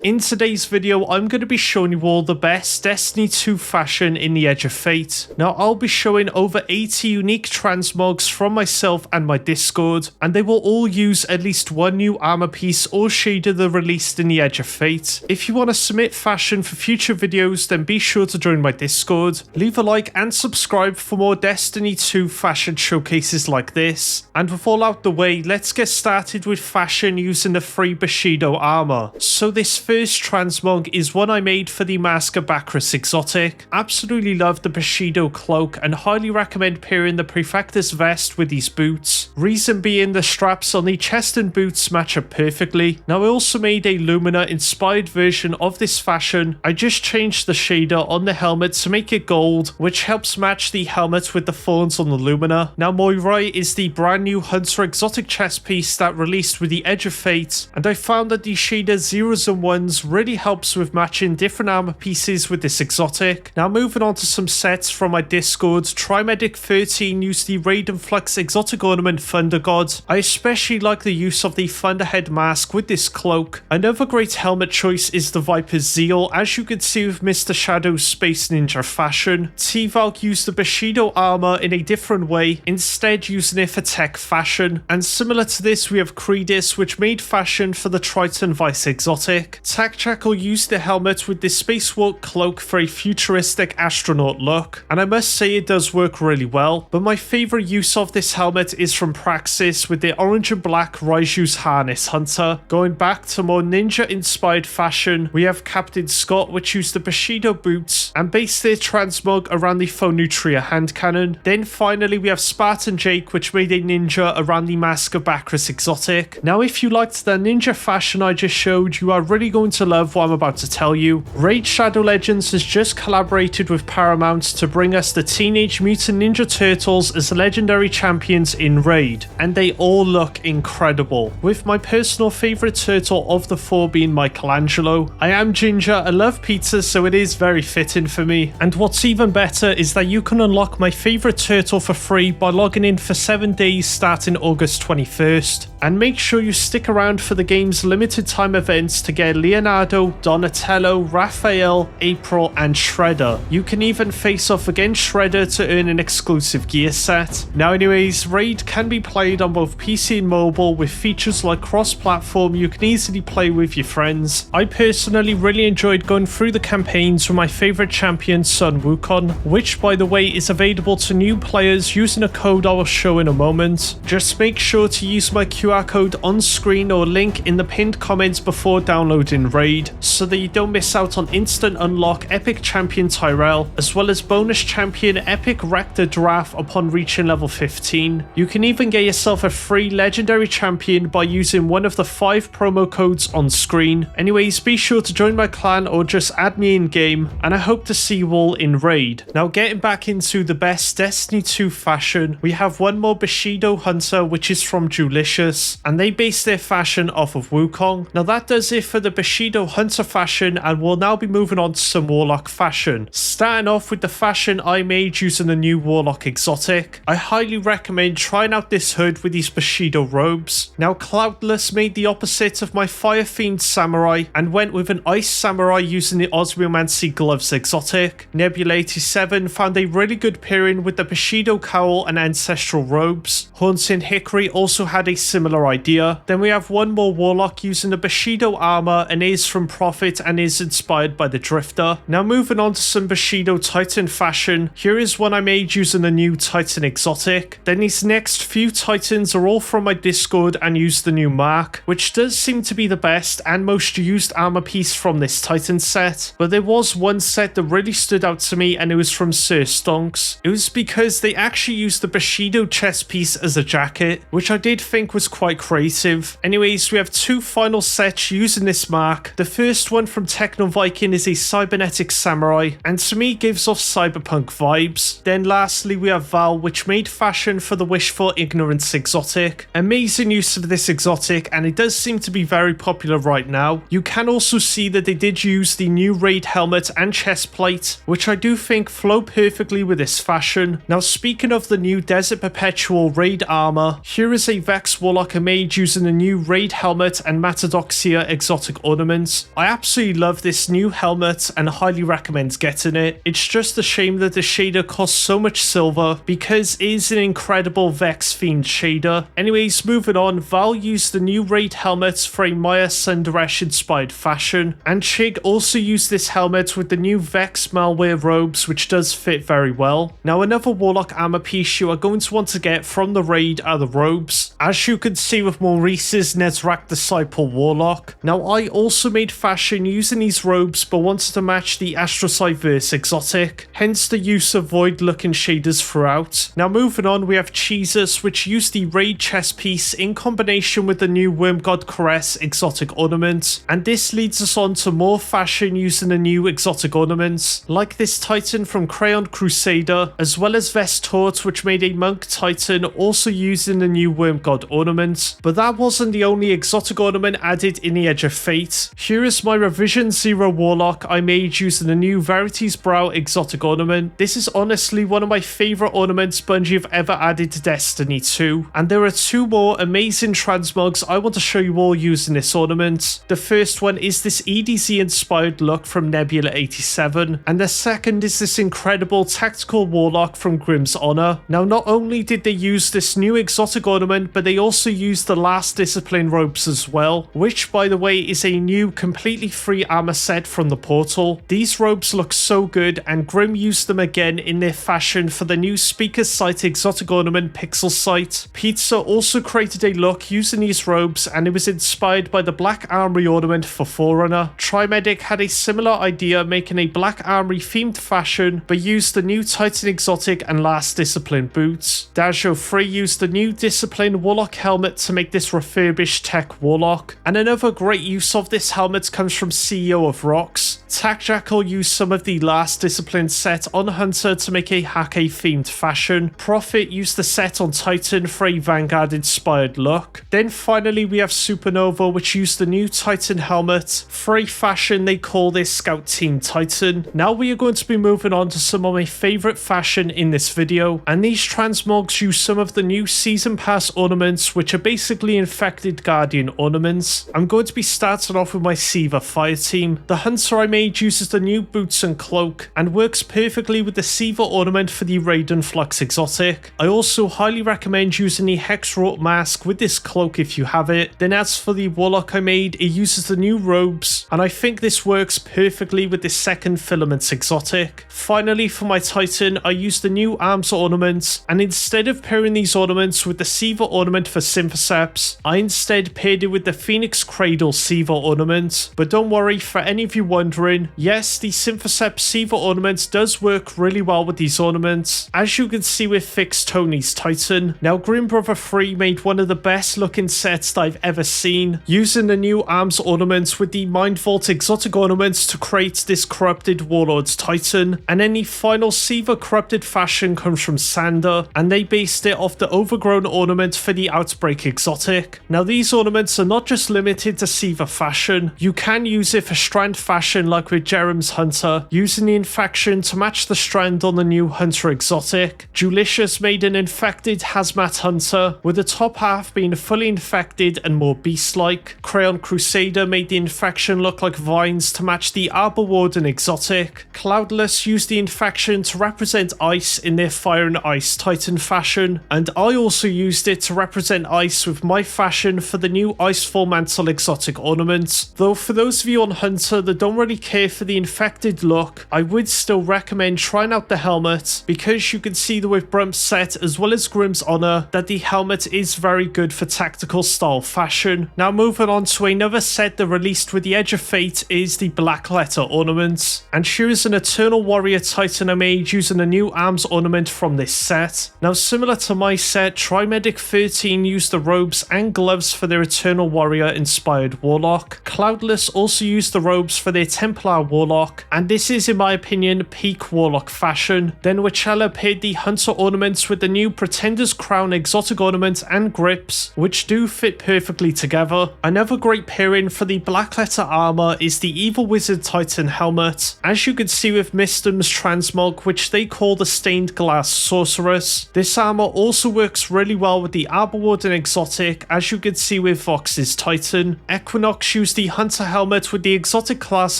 In today's video, I'm going to be showing you all the best Destiny 2 fashion in the Edge of Fate. Now, I'll be showing over 80 unique transmogs from myself and my Discord, and they will all use at least one new armor piece or shader that released in the Edge of Fate. If you want to submit fashion for future videos, then be sure to join my Discord. Leave a like and subscribe for more Destiny 2 fashion showcases like this. And with all out the way, let's get started with fashion using the free Bushido armor. So this first transmog is one I made for the Mask of Bakris exotic. Absolutely love the Bushido cloak and highly recommend pairing the Prefectus vest with these boots. Reason being, the straps on the chest and boots match up perfectly. Now, I also made a Lumina inspired version of this fashion. I just changed the shader on the helmet to make it gold, which helps match the helmet with the thorns on the Lumina. Now, Moirai is the brand new Hunter exotic chest piece that released with the Edge of Fate, and I found that the shader 0s and 1s really helps with matching different armor pieces with this exotic. Now, moving on to some sets from my Discord, Trimedic 13 used the Raid and Flux exotic ornament Thunder God. I especially like the use of the Thunderhead mask with this cloak. Another great helmet choice is the Viper's Zeal, as you can see with Mr. Shadow's Space Ninja fashion. T-Valk used the Bushido armor in a different way, instead using it for tech fashion. And similar to this, we have Credis, which made fashion for the Triton Vice exotic. Takchakal used the helmet with this spacewalk cloak for a futuristic astronaut look, and I must say it does work really well. But my favourite use of this helmet is from Praxis with the orange and black Raiju's Harness Hunter. Going back to more ninja inspired fashion, we have Captain Scott, which used the Bushido boots and based their transmog around the Phonutria hand cannon. Then finally we have Spartan Jake, which made a ninja around the Mask of Bakris exotic. Now, if you liked the ninja fashion I just showed, you are really going to love what I'm about to tell you. Raid Shadow Legends has just collaborated with Paramount to bring us the Teenage Mutant Ninja Turtles as legendary champions in Raid, and they all look incredible, with my personal favourite turtle of the four being Michelangelo. I am ginger, I love pizza, so it is very fitting for me. And what's even better is that you can unlock my favourite turtle for free by logging in for 7 days starting August 21st. And make sure you stick around for the game's limited time events to get Leonardo, Donatello, Raphael, April, and Shredder. You can even face off against Shredder to earn an exclusive gear set. Now anyways, Raid can be played on both PC and mobile with features like cross-platform you can easily play with your friends. I personally really enjoyed going through the campaigns with my favourite champion Sun Wukong, which by the way is available to new players using a code I will show in a moment. Just make sure to use my QR code on screen or link in the pinned comments before downloading Raid, so that you don't miss out on instant unlock epic champion Tayrel, as well as bonus champion epic Rector Drath upon reaching level 15. You can even get yourself a free legendary champion by using one of the 5 promo codes on screen. Anyways, be sure to join my clan or just add me in game, and I hope to see you all in Raid. Now, getting back into the best Destiny 2 fashion, we have one more Bushido Hunter, which is from Julicious, and they base their fashion off of Wukong. Now, that does it for the Bushido Hunter fashion, and we'll now be moving on to some Warlock fashion. Starting off with the fashion I made using the new Warlock exotic. I highly recommend trying out this hood with these Bushido robes. Now, Cloudless made the opposite of my fire-themed samurai and went with an ice samurai using the Osmiomancy gloves exotic. Nebula 87 found a really good pairing with the Bushido cowl and ancestral robes. Haunting Hickory also had a similar idea. Then we have one more Warlock using the Bushido armor and is from Prophet and is inspired by the Drifter. Now, moving on to some Bushido Titan fashion. Here is one I made using the new Titan exotic. Then these next few Titans are all from my Discord and use the new Mark, which does seem to be the best and most used armor piece from this Titan set. But there was one set that really stood out to me, and it was from Sir Stonks. It was because they actually used the Bushido chest piece as a jacket, which I did think was quite creative. Anyways, we have 2 final sets using this mark. The first one from Techno Viking is a cybernetic samurai, and to me gives off cyberpunk vibes. Then lastly we have Val, which made fashion for the Wish for Ignorance exotic. Amazing use of this exotic, and it does seem to be very popular right now. You can also see that they did use the new Raid helmet and chest plate, which I do think flow perfectly with this fashion. Now, speaking of the new Desert Perpetual Raid Armor, here is a Vex Warlock I made using the new Raid helmet and Matadoxia exotic Ornaments. I absolutely love this new helmet and highly recommend getting it. It's just a shame that the shader costs so much silver because it is an incredible Vex themed shader. Anyways, moving on, Val used the new raid helmets for a Maya Sundaresh inspired fashion, and Chig also used this helmet with the new Vex Malwear robes, which does fit very well. Now another Warlock armor piece you are going to want to get from the raid are the robes, as you can see with Maurice's Nezrak Disciple Warlock. Now I also made fashion using these robes but wanted to match the Astrocyverse exotic, hence the use of void looking shaders throughout. Now moving on, we have Jesus, which used the raid chest piece in combination with the new Worm God Caress exotic ornament, and this leads us on to more fashion using the new exotic ornaments, like this Titan from Crayon Crusader, as well as Vestort, which made a Monk Titan also using the new Worm God ornament. But that wasn't the only exotic ornament added in the Edge of Fate. Here is my Revision 0 Warlock I made using the new Verity's Brow exotic ornament. This is honestly one of my favourite ornaments Bungie have ever added to Destiny 2, and there are two more amazing transmogs I want to show you all using this ornament. The first one is this EDZ inspired look from Nebula 87, and the second is this incredible tactical Warlock from Grim's Honor. Now not only did they use this new exotic ornament, but they also used the Last Discipline robes as well, which by the way is a new completely free armor set from the portal. These robes look so good, and Grim used them again in their fashion for the new Speaker's Sight exotic ornament Pixel Sight. Pizza also created a look using these robes, and it was inspired by the Black Armory ornament for Forerunner. Trimedic had a similar idea, making a Black Armory themed fashion, but used the new Titan exotic and Last Discipline boots. Dajo 3 used the new Discipline Warlock helmet to make this refurbished tech Warlock, and another great use of this helmet comes from CEO of Rocks. Tac Jackal used some of the Last Discipline set on Hunter to make a Hake themed fashion. Prophet used the set on Titan for a Vanguard inspired look. Then finally we have Supernova, which used the new Titan helmet for a fashion they call their Scout Team Titan. Now we are going to be moving on to some of my favourite fashion in this video, and these transmogs use some of the new Season Pass ornaments, which are basically infected Guardian ornaments. I'm going to be starting off with my SIVA Fire Team. The Hunter I made uses the new boots and cloak, and works perfectly with the SIVA ornament for the Raiden Flux exotic. I also highly recommend using the Hex Wrought mask with this cloak if you have it. Then as for the Warlock I made, it uses the new robes, and I think this works perfectly with the second Filaments exotic. Finally, for my Titan, I used the new arms ornaments, and instead of pairing these ornaments with the SIVA ornament for Synthoceps, I instead paired it with the Phoenix Cradle SIVA ornament. But don't worry, for any of you wondering, yes, the Synthoceps SIVA ornament does work really well with these ornaments, as you can see with Fix Tony's Titan. Now Grim Brother 3 made one of the best looking sets that I've ever seen, using the new arms ornaments with the Mind Vault exotic ornaments to create this Corrupted Warlord's Titan. And then the final SIVA corrupted fashion comes from Sander, and they based it off the Overgrown ornament for the Outbreak exotic. Now these ornaments are not just limited to SIVA fashion, you can use it for strand fashion like with Jerem's Hunter, using the infection to match the strand on the new Hunter exotic. Julicious made an infected Hazmat Hunter, with the top half being fully infected and more beast-like. Crayon Crusader made the infection look like vines to match the Arbor Warden exotic. Cloudless used the infection to represent ice in their Fire and Ice Titan fashion, and I also used it to represent ice with my fashion for the new Icefall Mantle exotic ornament. Though for those of you on Hunter that don't really care for the infected look, I would still recommend trying out the helmet, because you can see that with Brump's set as well as Grim's Honor that the helmet is very good for tactical style fashion. Now moving on to another set that released with the Edge of Fate is the Blackletter ornaments, and here is an Eternal Warrior Titan I made using a new arms ornament from this set. Now similar to my set, Trimedic 13 used the robes and gloves for their Eternal Warrior inspired Warlock. Cloudless also used the robes for their Temple Templar Warlock, and this is in my opinion peak Warlock fashion. Then Wychella paired the Hunter ornaments with the new Pretender's Crown exotic ornament and grips, which do fit perfectly together. Another great pairing for the Blackletter armor is the Evil Wizard Titan helmet, as you can see with Mistem's transmog, which they call the Stained Glass Sorceress. This armor also works really well with the Arbor Warden exotic, as you can see with Vox's Titan. Equinox used the Hunter helmet with the exotic class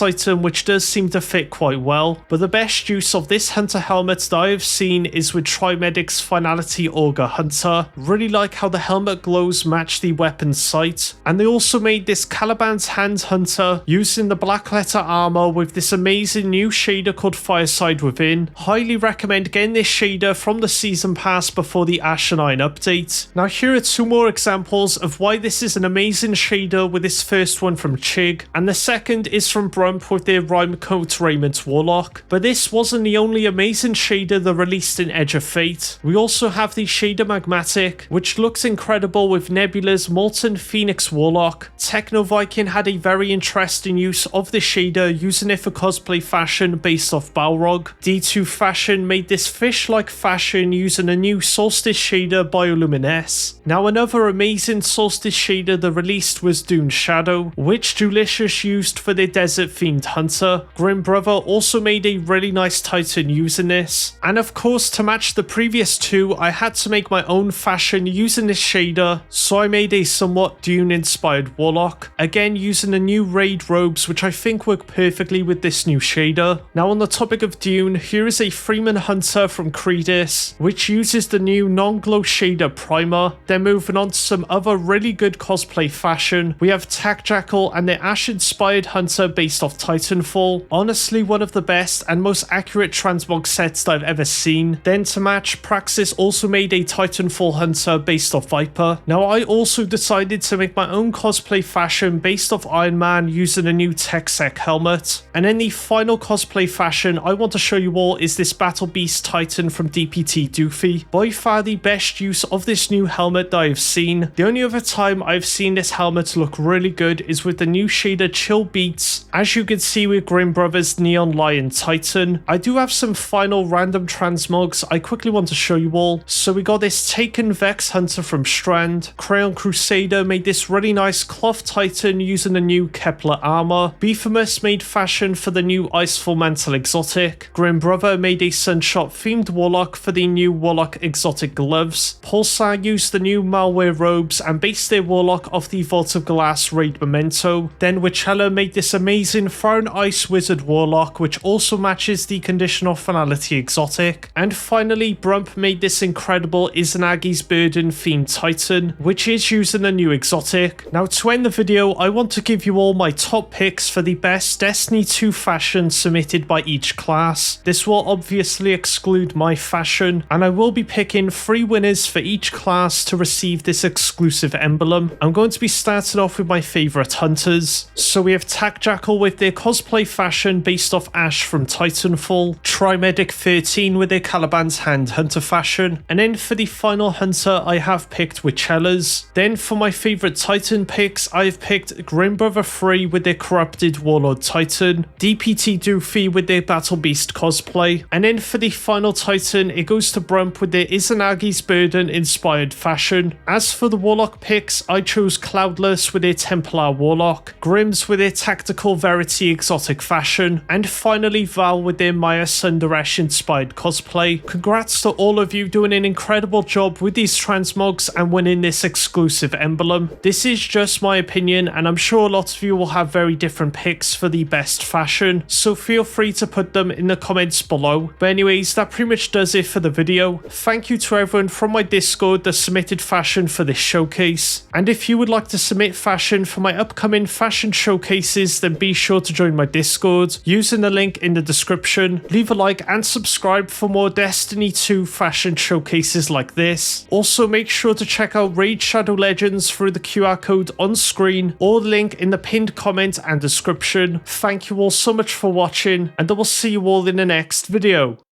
item, which does seem to fit quite well, but the best use of this Hunter helmet that I have seen is with Trimedic's Finality Augur Hunter. Really like how the helmet glows match the weapon sight, and they also made this Caliban's Hand Hunter using the Blackletter armor with this amazing new shader called Fireside Within. Highly recommend getting this shader from the season pass before the Ashen Iron update. Now here are two more examples of why this is an amazing shader, with this first one from Chig, and the second is from Brump with their Rhymecoat Raiment Warlock. But this wasn't the only amazing shader they released in Edge of Fate. We also have the shader Magmatic, which looks incredible with Nebula's Molten Phoenix Warlock. Techno Viking had a very interesting use of this shader, using it for cosplay fashion based off Balrog. D2 Fashion made this fish-like fashion using a new Solstice shader Bioluminesce. Now another amazing Solstice shader they released was Dune Shadow, which Dulicious used for their Desert Themed Hunter. Grim Brother also made a really nice Titan using this. And of course, to match the previous two, I had to make my own fashion using this shader, so I made a somewhat Dune-inspired Warlock, again using the new raid robes, which I think work perfectly with this new shader. Now on the topic of Dune, here is a Freeman Hunter from Credis, which uses the new non-glow shader primer. Then moving on to some other really good cosplay fashion, we have Tack Jackal and their Ash-inspired Hunter based off Titanfall. Honestly, one of the best and most accurate transmog sets that I've ever seen. Then to match, Praxis also made a Titanfall Hunter based off Viper. Now I also decided to make my own cosplay fashion based off Iron Man using a new TechSec helmet. And then the final cosplay fashion I want to show you all is this Battle Beast Titan from DPT Doofy. By far the best use of this new helmet that I've seen. The only other time I've seen this helmet look really good is with the new shader Chill Beats, as you can see with Grim Brothers Neon Lion Titan. I do have some final random transmogs I quickly want to show you all. So we got this Taken Vex Hunter from Strand. Crayon Crusader made this really nice Cloth Titan using the new Kepler armor. Beefamus made fashion for the new Icefall Mantle exotic. Grim Brother made a Sunshot themed Warlock for the new Warlock exotic gloves. Pulsar used the new Malwear robes and based their Warlock off the Vault of Glass raid memento. Then Wychella made this amazing Fire and Ice Wizard Warlock, which also matches the Conditional Finality exotic. And finally, Brump made this incredible Izanagi's Burden themed Titan, which is using a new exotic. Now to end the video, I want to give you all my top picks for the best Destiny 2 fashion submitted by each class. This will obviously exclude my fashion, and I will be picking 3 winners for each class to receive this exclusive emblem. I'm going to be starting off with my favourite hunters. So we have Tack Jackal with their cosplay fashion based off Ash from Titanfall, Trimedic 13 with their Caliban's Hand Hunter fashion, and then for the final hunter I have picked Wychella's. Then for my favourite Titan picks, I've picked Grim Brother 3 with their Corrupted Warlord Titan, DPT Doofy with their Battle Beast cosplay, and then for the final Titan it goes to Brump with their Izanagi's Burden inspired fashion. As for the Warlock picks, I chose Cloudless with their Templar Warlock, Grims with their Tactical Verity exotic fashion, and finally Val with their Maya Sundaresh inspired cosplay. Congrats to all of you doing an incredible job with these transmogs and winning this exclusive emblem. This is just my opinion, and I'm sure a lot of you will have very different picks for the best fashion, so feel free to put them in the comments below. But anyways, that pretty much does it for the video. Thank you to everyone from my Discord that submitted fashion for this showcase, and if you would like to submit fashion for my upcoming fashion showcases, then be sure to join my Discord using the link in the description. Leave a like and subscribe for more Destiny 2 fashion showcases like this. Also make sure to check out Raid Shadow Legends through the QR code on screen or the link in the pinned comment and description. Thank you all so much for watching, and I will see you all in the next video.